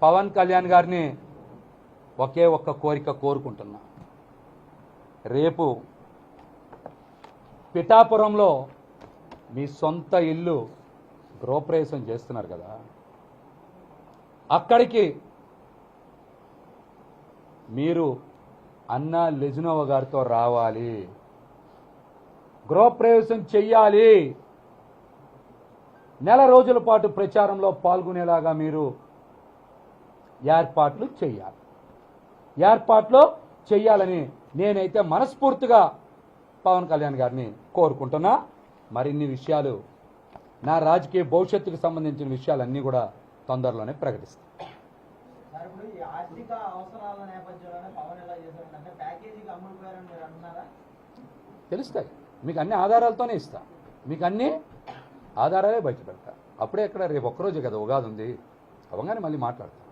పవన్ కళ్యాణ్ గారిని ఒకే ఒక్క కోరిక కోరుకుంటున్నా. రేపు పిఠాపురంలో మీ సొంత ఇల్లు గృహప్రవేశం చేస్తున్నారు కదా, అక్కడికి మీరు అన్నా లెజినోవా గారితో రావాలి, గృహప్రవేశం చెయ్యాలి. నెల రోజుల పాటు ప్రచారంలో పాల్గొనేలాగా మీరు ఏర్పాట్లు చెయ్యాలని నేనైతే మనస్ఫూర్తిగా పవన్ కళ్యాణ్ గారిని కోరుకుంటున్నా. మరిన్ని విషయాలు, నా రాజకీయ భవిష్యత్తుకు సంబంధించిన విషయాలన్నీ కూడా తొందరలోనే ప్రకటిస్తాను. తెలుస్తాయి, మీకు అన్ని ఆధారాలతోనే ఇస్తా, మీకు అన్ని ఆధారాలే బయట పెడతా. అప్పుడే ఎక్కడ రేపు ఒక్కరోజే కదా ఉగాది ఉంది, అవగానే మళ్ళీ మాట్లాడతాను.